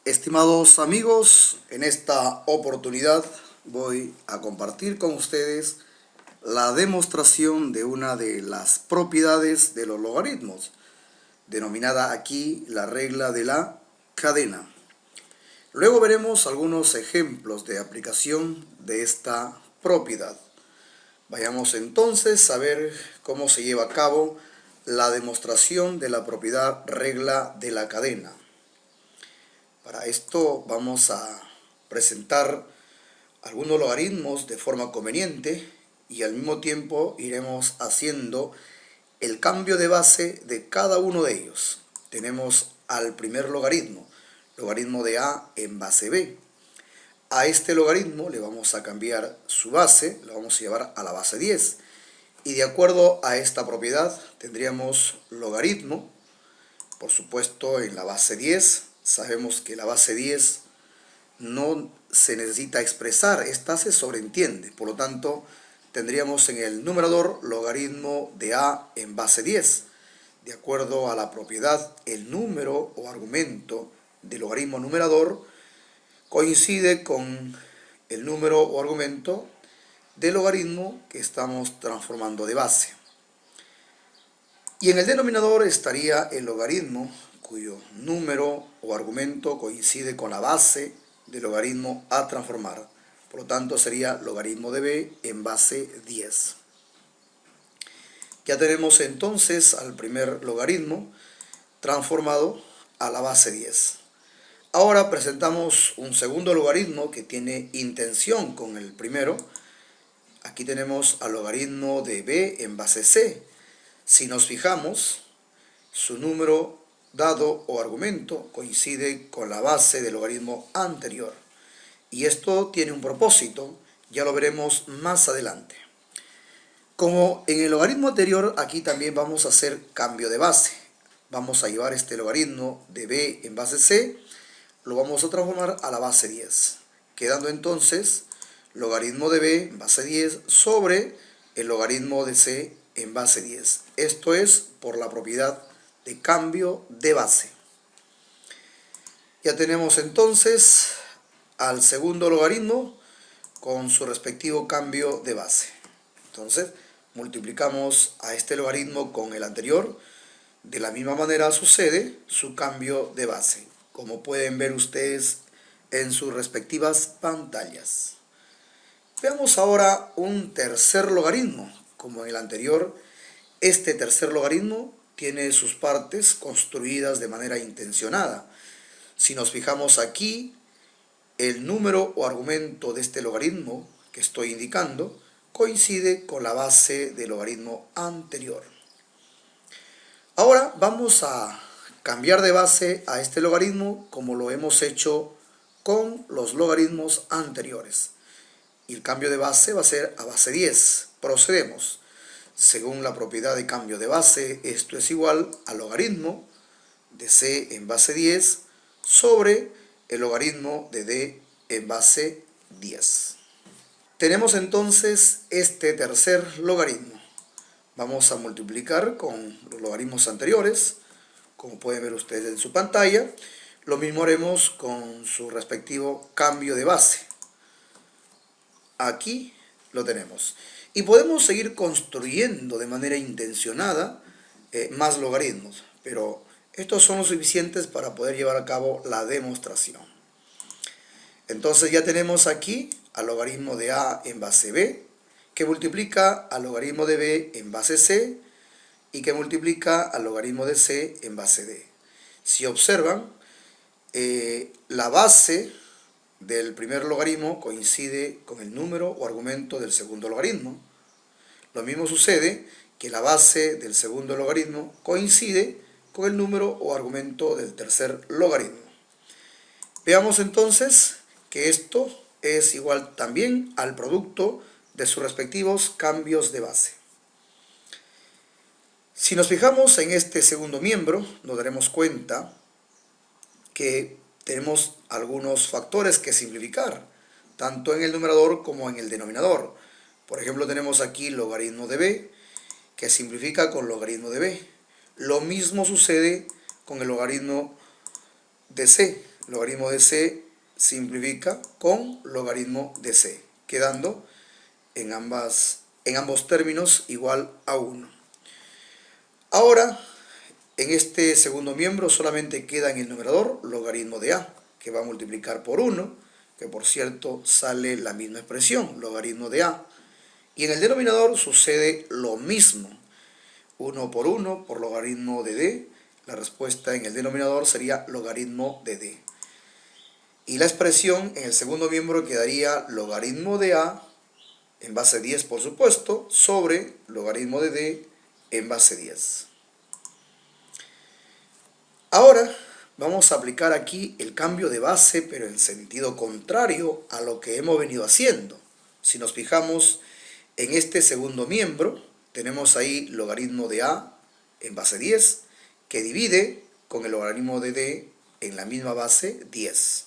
Estimados amigos, en esta oportunidad voy a compartir con ustedes la demostración de una de las propiedades de los logaritmos, denominada aquí la regla de la cadena. Luego veremos algunos ejemplos de aplicación de esta propiedad. Vayamos entonces a ver cómo se lleva a cabo la demostración de la propiedad regla de la cadena. Para esto vamos a presentar algunos logaritmos de forma conveniente y al mismo tiempo iremos haciendo el cambio de base de cada uno de ellos. Tenemos al primer logaritmo de a en base b. A este logaritmo le vamos a cambiar su base, lo vamos a llevar a la base 10. Y de acuerdo a esta propiedad tendríamos logaritmo, por supuesto en la base 10. Sabemos que la base 10 no se necesita expresar, esta se sobreentiende. Por lo tanto, tendríamos en el numerador logaritmo de a en base 10. De acuerdo a la propiedad, el número o argumento del logaritmo numerador coincide con el número o argumento del logaritmo que estamos transformando de base. Y en el denominador estaría el logaritmo cuyo número o argumento coincide con la base del logaritmo a transformar. Por lo tanto, sería logaritmo de b en base 10. Ya tenemos entonces al primer logaritmo transformado a la base 10. Ahora presentamos un segundo logaritmo que tiene intención con el primero. Aquí tenemos al logaritmo de b en base c. Si nos fijamos, su número dado o argumento coincide con la base del logaritmo anterior. Y esto tiene un propósito, ya lo veremos más adelante. Como en el logaritmo anterior, aquí también vamos a hacer cambio de base. Vamos a llevar este logaritmo de b en base c, lo vamos a transformar a la base 10, quedando entonces logaritmo de b en base 10 sobre el logaritmo de c en base 10. Esto es por la propiedad de cambio de base. Ya tenemos entonces al segundo logaritmo con su respectivo cambio de base. Entonces multiplicamos a este logaritmo con el anterior. De la misma manera sucede su cambio de base, como pueden ver ustedes en sus respectivas pantallas. Veamos ahora un tercer logaritmo. Como en el anterior, este tercer logaritmo tiene sus partes construidas de manera intencionada. Si nos fijamos aquí, el número o argumento de este logaritmo que estoy indicando coincide con la base del logaritmo anterior. Ahora vamos a cambiar de base a este logaritmo como lo hemos hecho con los logaritmos anteriores. Y el cambio de base va a ser a base 10. Procedemos. Según la propiedad de cambio de base, esto es igual al logaritmo de c en base 10 sobre el logaritmo de d en base 10. Tenemos entonces este tercer logaritmo. Vamos a multiplicar con los logaritmos anteriores, como pueden ver ustedes en su pantalla. Lo mismo haremos con su respectivo cambio de base. Aquí lo tenemos. Y podemos seguir construyendo de manera intencionada más logaritmos, pero estos son los suficientes para poder llevar a cabo la demostración. Entonces ya tenemos aquí al logaritmo de a en base b, que multiplica al logaritmo de b en base c, y que multiplica al logaritmo de c en base d. Si observan, la base del primer logaritmo coincide con el número o argumento del segundo logaritmo. Lo mismo sucede que la base del segundo logaritmo coincide con el número o argumento del tercer logaritmo. Veamos entonces que esto es igual también al producto de sus respectivos cambios de base. Si nos fijamos en este segundo miembro, nos daremos cuenta que tenemos algunos factores que simplificar, tanto en el numerador como en el denominador. Por ejemplo, tenemos aquí logaritmo de b, que simplifica con logaritmo de b. Lo mismo sucede con el logaritmo de c. Logaritmo de c simplifica con logaritmo de c, quedando en ambos términos igual a 1. Ahora, en este segundo miembro solamente queda en el numerador logaritmo de a, que va a multiplicar por 1, que por cierto sale la misma expresión, logaritmo de a. Y en el denominador sucede lo mismo, 1 por logaritmo de d. La respuesta en el denominador sería logaritmo de d. Y la expresión en el segundo miembro quedaría logaritmo de a en base 10, por supuesto, sobre logaritmo de d en base 10. Ahora vamos a aplicar aquí el cambio de base, pero en sentido contrario a lo que hemos venido haciendo. Si nos fijamos en este segundo miembro, tenemos ahí logaritmo de a en base 10, que divide con el logaritmo de d en la misma base 10.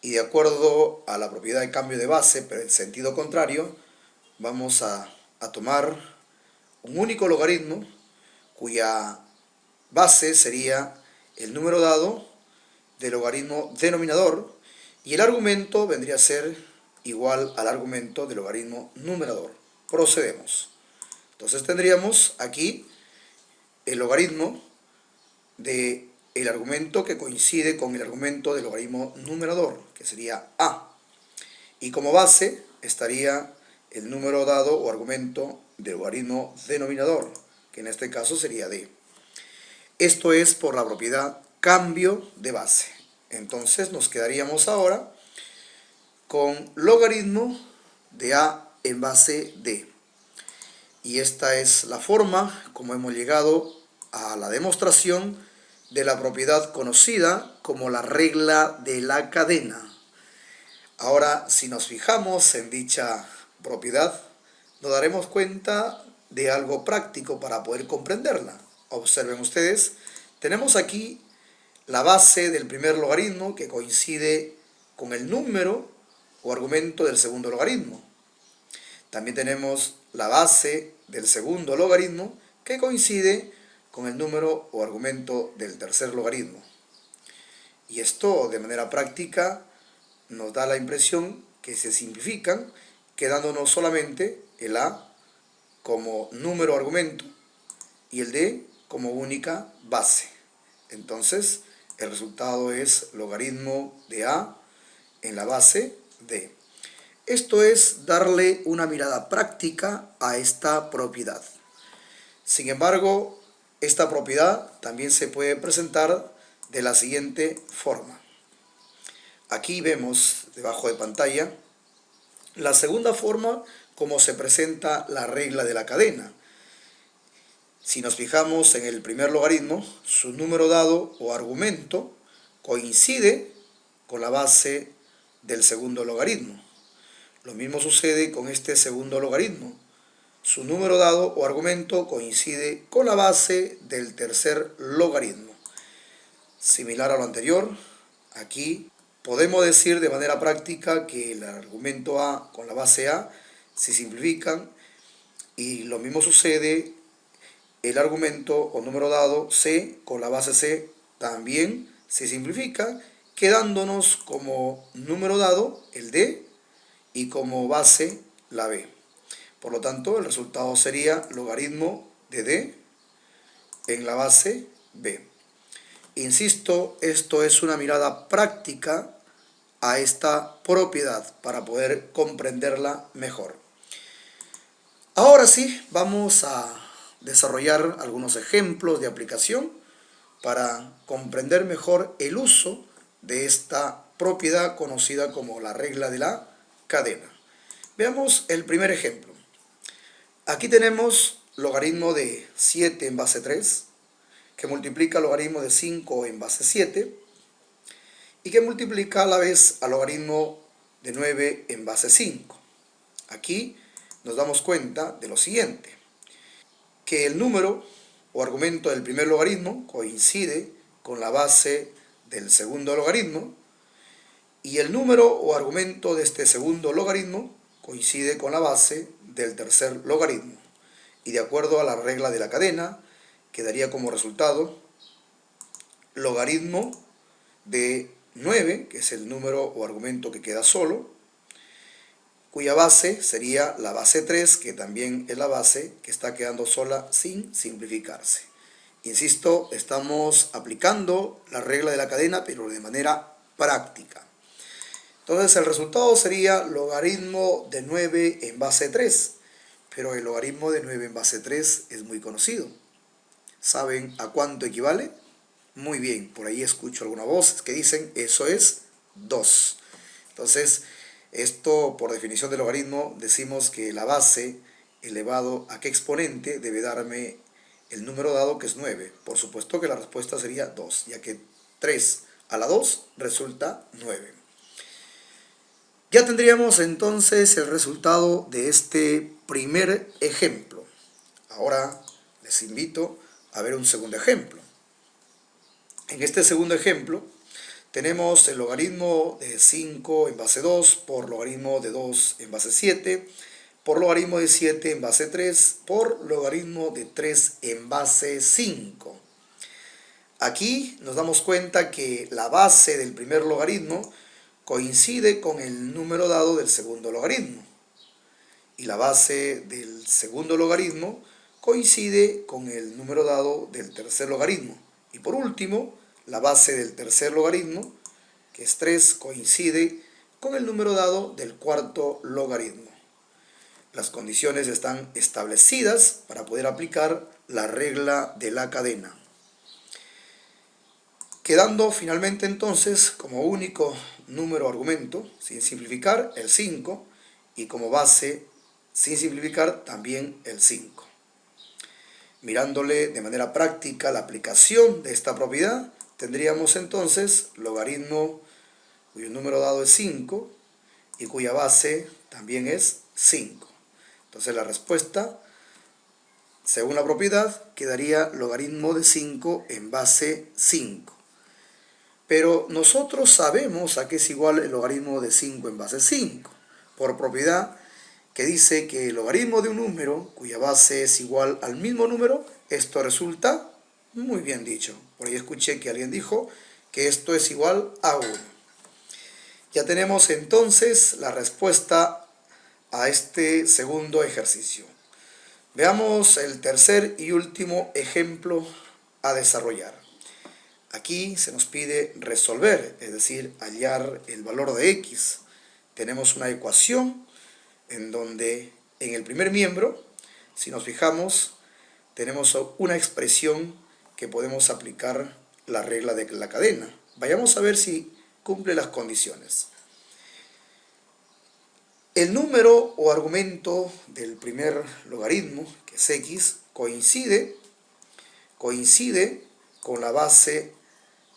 Y de acuerdo a la propiedad de cambio de base, pero en sentido contrario, vamos a tomar un único logaritmo cuya base sería el número dado del logaritmo denominador y el argumento vendría a ser igual al argumento del logaritmo numerador. Procedemos. Entonces tendríamos aquí el logaritmo del argumento que coincide con el argumento del logaritmo numerador, que sería a. Y como base estaría el número dado o argumento del logaritmo denominador, que en este caso sería d. Esto es por la propiedad cambio de base. Entonces nos quedaríamos ahora con logaritmo de a en base d. Y esta es la forma como hemos llegado a la demostración de la propiedad conocida como la regla de la cadena. Ahora, si nos fijamos en dicha propiedad, nos daremos cuenta de algo práctico para poder comprenderla. Observen ustedes, tenemos aquí la base del primer logaritmo que coincide con el número o argumento del segundo logaritmo. También tenemos la base del segundo logaritmo que coincide con el número o argumento del tercer logaritmo. Y esto de manera práctica nos da la impresión que se simplifican, quedándonos solamente el a como número argumento y el d como única base. Entonces, el resultado es logaritmo de a en la base d. Esto es darle una mirada práctica a esta propiedad. Sin embargo, esta propiedad también se puede presentar de la siguiente forma. Aquí vemos debajo de pantalla la segunda forma como se presenta la regla de la cadena. Si nos fijamos en el primer logaritmo, su número dado o argumento coincide con la base del segundo logaritmo. Lo mismo sucede con este segundo logaritmo. Su número dado o argumento coincide con la base del tercer logaritmo. Similar a lo anterior, aquí podemos decir de manera práctica que el argumento a con la base a se simplifican y lo mismo sucede el argumento o número dado c con la base c también se simplifica, quedándonos como número dado el d y como base la b. Por lo tanto, el resultado sería logaritmo de d en la base b. Insisto, esto es una mirada práctica a esta propiedad para poder comprenderla mejor. Ahora sí, vamos a desarrollar algunos ejemplos de aplicación para comprender mejor el uso de esta propiedad conocida como la regla de la cadena. Veamos el primer ejemplo. Aquí tenemos logaritmo de 7 en base 3, que multiplica logaritmo de 5 en base 7, y que multiplica a la vez al logaritmo de 9 en base 5. Aquí nos damos cuenta de lo siguiente, que el número o argumento del primer logaritmo coincide con la base del segundo logaritmo, y el número o argumento de este segundo logaritmo coincide con la base del tercer logaritmo. Y de acuerdo a la regla de la cadena, quedaría como resultado logaritmo de 9, que es el número o argumento que queda solo, cuya base sería la base 3, que también es la base que está quedando sola sin simplificarse. Insisto, estamos aplicando la regla de la cadena, pero de manera práctica. Entonces el resultado sería logaritmo de 9 en base 3, pero el logaritmo de 9 en base 3 es muy conocido. ¿Saben a cuánto equivale? Muy bien, por ahí escucho algunas voces que dicen eso es 2. Entonces, esto por definición de logaritmo decimos que la base elevado a qué exponente debe darme el número dado, que es 9. Por supuesto que la respuesta sería 2, ya que 3 a la 2 resulta 9. Ya tendríamos entonces el resultado de este primer ejemplo. Ahora les invito a ver un segundo ejemplo. En este segundo ejemplo tenemos el logaritmo de 5 en base 2 por logaritmo de 2 en base 7, por logaritmo de 7 en base 3, por logaritmo de 3 en base 5. Aquí nos damos cuenta que la base del primer logaritmo coincide con el número dado del segundo logaritmo. Y la base del segundo logaritmo coincide con el número dado del tercer logaritmo. Y por último, la base del tercer logaritmo, que es 3, coincide con el número dado del cuarto logaritmo. Las condiciones están establecidas para poder aplicar la regla de la cadena. Quedando finalmente entonces como único número argumento, sin simplificar, el 5, y como base, sin simplificar, también el 5. Mirándole de manera práctica la aplicación de esta propiedad, tendríamos entonces logaritmo cuyo número dado es 5 y cuya base también es 5. Entonces la respuesta, según la propiedad, quedaría logaritmo de 5 en base 5. Pero nosotros sabemos a qué es igual el logaritmo de 5 en base 5, por propiedad que dice que el logaritmo de un número cuya base es igual al mismo número, esto resulta muy bien dicho. Por ahí escuché que alguien dijo que esto es igual a 1. Ya tenemos entonces la respuesta a este segundo ejercicio. Veamos el tercer y último ejemplo a desarrollar. Aquí se nos pide resolver, es decir, hallar el valor de x. Tenemos una ecuación en donde en el primer miembro, si nos fijamos, tenemos una expresión que podemos aplicar la regla de la cadena. Vayamos a ver si cumple las condiciones. El número o argumento del primer logaritmo, que es x, coincide con la base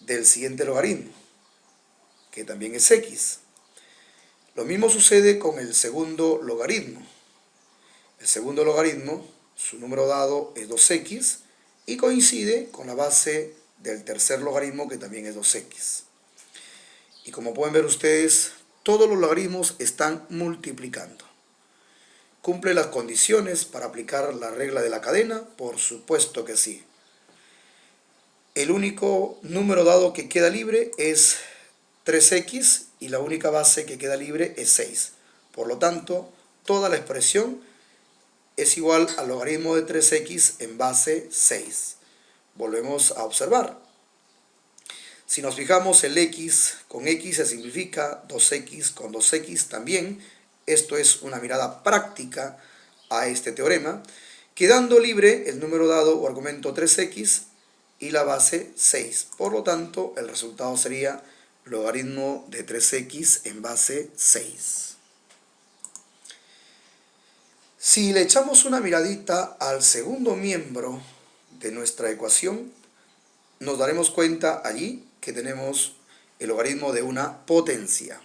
del siguiente logaritmo, que también es x. Lo mismo sucede con el segundo logaritmo. El segundo logaritmo, su número dado es 2x y coincide con la base del tercer logaritmo, que también es 2x. Y como pueden ver ustedes, todos los logaritmos están multiplicando. ¿Cumple las condiciones para aplicar la regla de la cadena? Por supuesto que sí. El único número dado que queda libre es 3x y la única base que queda libre es 6. Por lo tanto, toda la expresión es igual al logaritmo de 3x en base 6. Volvemos a observar. Si nos fijamos, el x con x se simplifica, 2x con 2x también. Esto es una mirada práctica a este teorema, quedando libre el número dado o argumento 3x y la base 6. Por lo tanto, el resultado sería logaritmo de 3x en base 6. Si le echamos una miradita al segundo miembro de nuestra ecuación, nos daremos cuenta allí que tenemos el logaritmo de una potencia.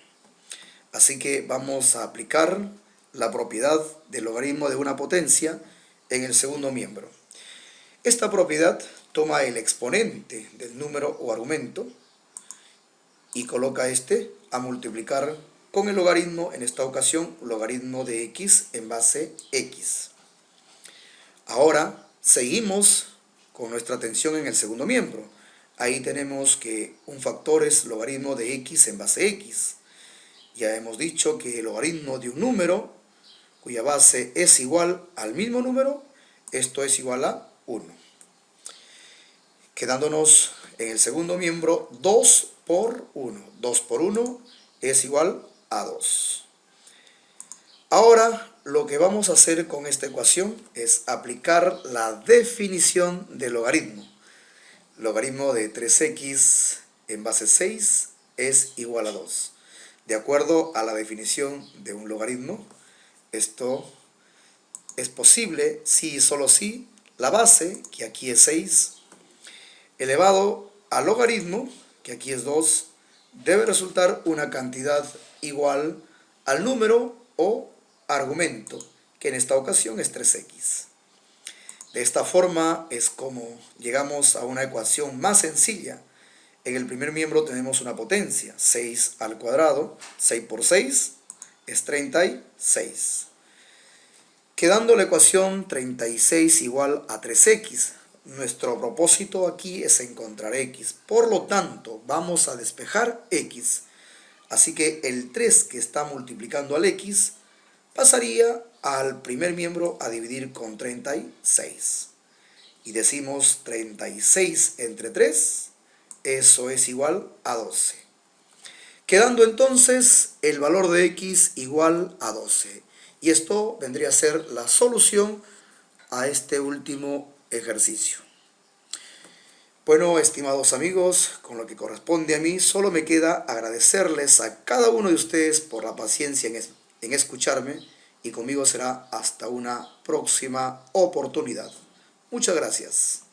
Así que vamos a aplicar la propiedad del logaritmo de una potencia en el segundo miembro. Esta propiedad toma el exponente del número o argumento y coloca este a multiplicar con el logaritmo, en esta ocasión, logaritmo de x en base x. Ahora seguimos con nuestra atención en el segundo miembro. Ahí tenemos que un factor es logaritmo de x en base x. Ya hemos dicho que el logaritmo de un número cuya base es igual al mismo número, esto es igual a 1. Quedándonos en el segundo miembro 2 por 1. 2 por 1 es igual a 2. Ahora lo que vamos a hacer con esta ecuación es aplicar la definición del logaritmo. Logaritmo de 3x en base 6 es igual a 2. De acuerdo a la definición de un logaritmo, esto es posible si y solo si la base, que aquí es 6, elevado al logaritmo, que aquí es 2, debe resultar una cantidad igual al número o argumento, que en esta ocasión es 3x. De esta forma es como llegamos a una ecuación más sencilla. En el primer miembro tenemos una potencia, 6 al cuadrado, 6 por 6 es 36. Quedando la ecuación 36 igual a 3x. Nuestro propósito aquí es encontrar x. Por lo tanto, vamos a despejar x. Así que el 3 que está multiplicando al x pasaría al primer miembro a dividir con 36. Y decimos 36 entre 3, eso es igual a 12. Quedando entonces el valor de x igual a 12. Y esto vendría a ser la solución a este último ejercicio. Bueno, estimados amigos, con lo que corresponde a mí, solo me queda agradecerles a cada uno de ustedes por la paciencia en escucharme, y conmigo será hasta una próxima oportunidad. Muchas gracias.